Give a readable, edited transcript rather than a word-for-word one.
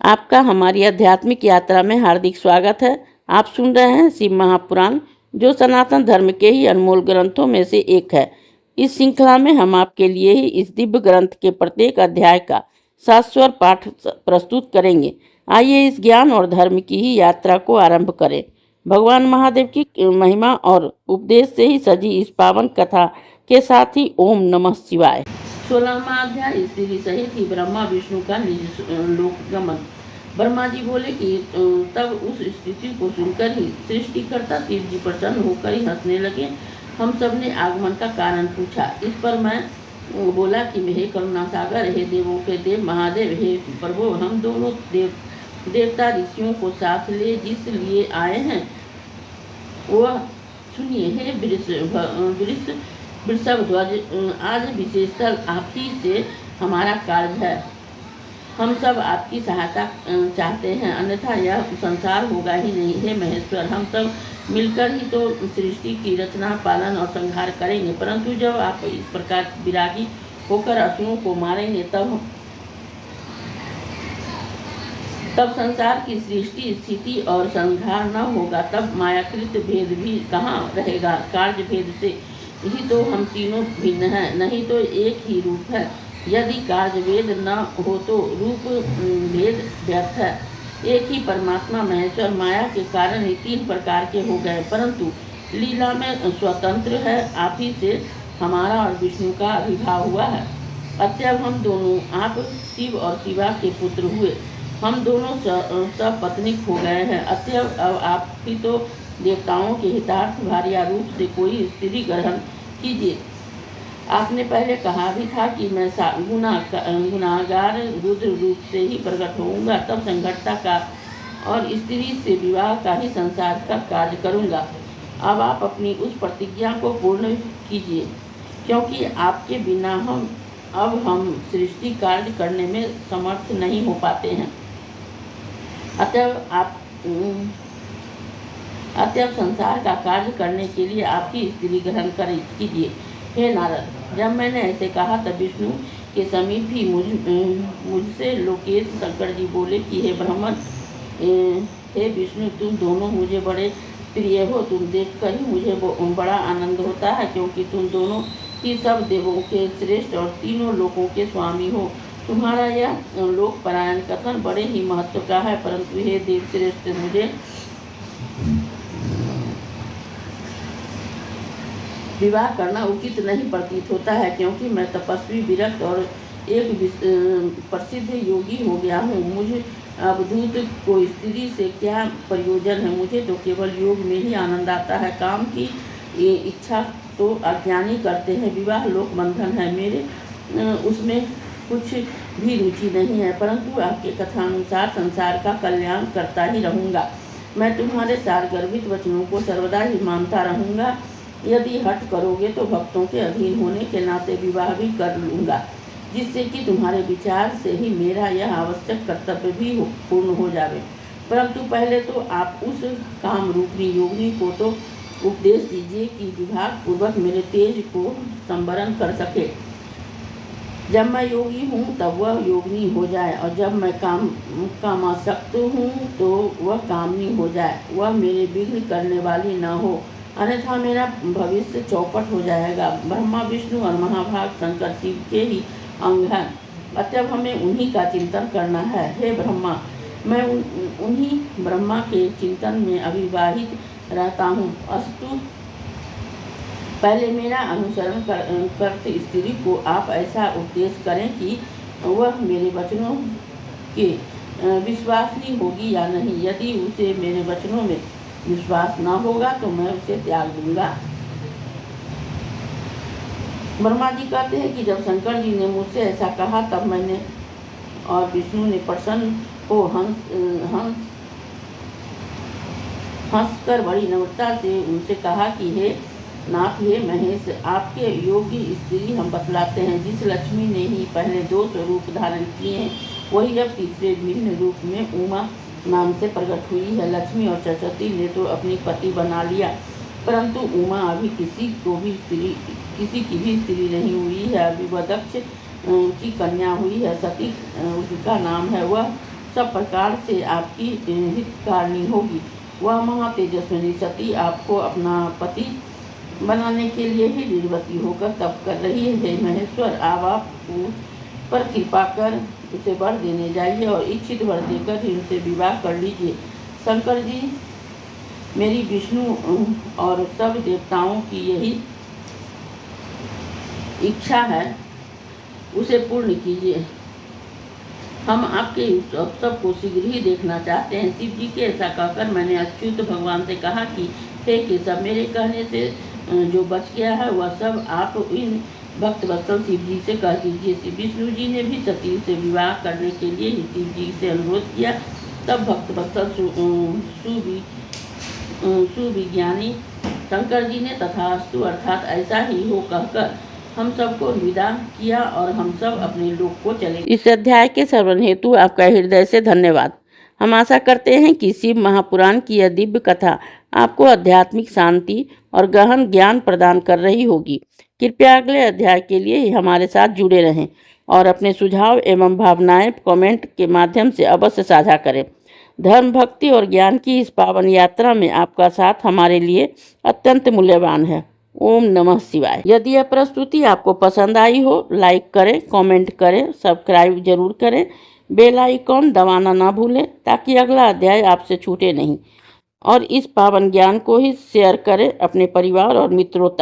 आपका हमारी आध्यात्मिक यात्रा में हार्दिक स्वागत है। आप सुन रहे हैं शिव महापुराण, जो सनातन धर्म के ही अनमोल ग्रंथों में से एक है। इस श्रृंखला में हम आपके लिए ही इस दिव्य ग्रंथ के प्रत्येक अध्याय का शाश्वत पाठ प्रस्तुत करेंगे। आइए इस ज्ञान और धर्म की ही यात्रा को आरंभ करें। भगवान महादेव की महिमा और उपदेश से ही सजी इस पावन कथा के साथ ही ओम नमः शिवाय। 16वां अध्याय स्त्री सहित ही ब्रह्मा विष्णु का निज लोकगमन। ब्रह्मा जी बोले कि तब उस स्थिति को सुनकर ही सृष्टिकर्ता शिव जी प्रसन्न होकर ही हंसने लगे। हम सब ने आगमन का कारण पूछा। इस पर मैं बोला कि हे करुणा सागर, हे देवों के देव महादेव, हे प्रभु, हम दोनों देवता ऋषियों को साथ ले जिस लिए आए हैं वह सुनिए। हे वृषभध्वज, आज विशेषतर आप ही से हमारा कार्य है। हम सब आपकी सहायता चाहते हैं, अन्यथा यह संसार होगा ही नहीं। हे महेश्वर, हम सब मिलकर ही तो सृष्टि की रचना, पालन और संहार करेंगे, परंतु जब आप इस प्रकार विरागी होकर असुरों को मारेंगे तब संसार की सृष्टि, स्थिति और संहार न होगा। तब मायाकृत भेद भी कहाँ रहेगा। कार्य भेद से ही तो हम तीनों भिन्न हैं, नहीं तो एक ही रूप है। यदि कार्य भेद न हो तो रूप भेद व्यर्थ है। एक ही परमात्मा महेश्वर माया के कारण ही तीन प्रकार के हो गए, परंतु लीला में स्वतंत्र है। आप ही से हमारा और विष्णु का आविर्भाव हुआ है। अतएव हम दोनों आप शिव और शिवा के पुत्र हुए। हम दोनों सपत्नीक हो गए हैं। अतएव अब आप ही तो देवताओं के हितार्थ भार्या रूप से कोई स्त्री ग्रहण कीजिए। आपने पहले कहा भी था कि मैं गुनाहगार रुद्र रूप से ही प्रकट होऊंगा, तब संघटता का और स्त्री से विवाह का ही संसार का कार्य करूंगा। अब आप अपनी उस प्रतिज्ञा को पूर्ण कीजिए, क्योंकि आपके बिना हम सृष्टि कार्य करने में समर्थ नहीं हो पाते हैं। अतएव संसार का कार्य करने के लिए आप ही स्त्री ग्रहण कीजिए। हे नारद, जब मैंने ऐसे कहा तब विष्णु के समीप ही मुझसे लोकेश शंकर जी बोले कि हे ब्राह्मण, हे विष्णु, तुम दोनों मुझे बड़े प्रिय हो। तुम देखकर ही मुझे बड़ा आनंद होता है, क्योंकि तुम दोनों ही सब देवों के श्रेष्ठ और तीनों लोकों के स्वामी हो। तुम्हारा यह लोक परायण कथन बड़े ही महत्व का है, परंतु हे देव श्रेष्ठ, मुझे विवाह करना उचित नहीं प्रतीत होता है, क्योंकि मैं तपस्वी, विरक्त और एक प्रसिद्ध योगी हो गया हूँ। मुझे अवधूत को स्त्री से क्या प्रयोजन है। मुझे तो केवल योग में ही आनंद आता है। काम की इच्छा तो अज्ञानी करते हैं। विवाह लोक बंधन है, मेरे उसमें कुछ भी रुचि नहीं है, परंतु आपके कथानुसार संसार का कल्याण करता ही रहूँगा। मैं तुम्हारे सारगर्भित वचनों को सर्वदा ही मानता रहूँगा। यदि हट करोगे तो भक्तों के अधीन होने के नाते विवाह भी कर लूँगा, जिससे कि तुम्हारे विचार से ही मेरा यह आवश्यक कर्तव्य भी पूर्ण हो जावे। परंतु पहले तो आप उस काम रूपी योगिनी को तो उपदेश दीजिए कि विभाग पूर्वक मेरे तेज को संवरण कर सके। जब मैं योगी हूँ तब वह योगिनी हो जाए, और जब मैं कामासक्त हूँ तो वह कामनी हो जाए। वह मेरे विघ्न करने वाली न हो, अन्यथा मेरा भविष्य चौपट हो जाएगा। ब्रह्मा, विष्णु और महाभाग शंकर शिव के ही अंग हैं, अतएव हमें उन्हीं का चिंतन करना है। हे ब्रह्मा, मैं उन्हीं ब्रह्मा के चिंतन में अविवाहित रहता हूँ। अस्तु, पहले मेरा अनुसरण करते स्त्री को आप ऐसा उपदेश करें कि वह मेरे वचनों के विश्वासनी होगी या नहीं। यदि उसे मेरे वचनों में विश्वास न होगा तो मैं उसे त्याग दूंगा। ब्रह्मा जी कहते हैं कि जब शंकर जी ने मुझसे ऐसा कहा तब मैंने और विष्णु ने प्रसन्न हो हंसकर बड़ी नम्रता से उनसे कहा कि हे नाथ, हे महेश, आपके योग्य स्त्री हम बतलाते हैं। जिस लक्ष्मी ने ही पहले 2 स्वरूप धारण किए हैं, वही अब तीसरे भिन्न रूप में उमा नाम से प्रकट हुई है। लक्ष्मी और सरस्वती ने तो अपनी पति बना लिया, परंतु उमा अभी किसी की भी स्त्री नहीं हुई है। अभी वह दक्ष की कन्या हुई है। सती उसका नाम है। वह सब प्रकार से आपकी हितकारिणी होगी। वह महातेजस्विनी सती आपको अपना पति बनाने के लिए ही निर्वती होकर तप कर रही है। हे महेश्वर, आप पर कृपा कर उसे वर देने जाइए और इच्छित वर देकर ही उनसे विवाह कर लीजिए। शंकर जी, मेरी विष्णु और सब देवताओं की यही इच्छा है, उसे पूर्ण कीजिए। हम आपके उत्सव को शीघ्र ही देखना चाहते हैं। शिव जी के ऐसा कहकर मैंने अच्युत भगवान से कहा कि हे केशव, मेरे कहने से जो बच गया है वह सब आप इन भक्त वत्सल शिव जी से कह दीजिए। श्री विष्णु जी ने भी सती से विवाह करने के लिए ही शिव जी से अनुरोध किया। तब भक्त वत्सल सुविज्ञानी शंकर जी ने तथास्तु अर्थात ऐसा ही हो कहकर हम सबको विदा किया और हम सब अपने लोक को चले। इस अध्याय के श्रवण हेतु आपका हृदय से धन्यवाद। हम आशा करते हैं कि शिव महापुराण की यह दिव्य कथा आपको आध्यात्मिक शांति और गहन ज्ञान प्रदान कर रही होगी। कृपया अगले अध्याय के लिए हमारे साथ जुड़े रहें और अपने सुझाव एवं भावनाएं कमेंट के माध्यम से अवश्य साझा करें। धर्म, भक्ति और ज्ञान की इस पावन यात्रा में आपका साथ हमारे लिए अत्यंत मूल्यवान है। ओम नमः शिवाय। यदि यह प्रस्तुति आपको पसंद आई हो, लाइक करें, कमेंट करें, सब्सक्राइब जरूर करें, बेल आइकॉन दबाना ना भूलें ताकि अगला अध्याय आपसे छूटे नहीं। और इस पावन ज्ञान को ही शेयर करें अपने परिवार और मित्रों तक।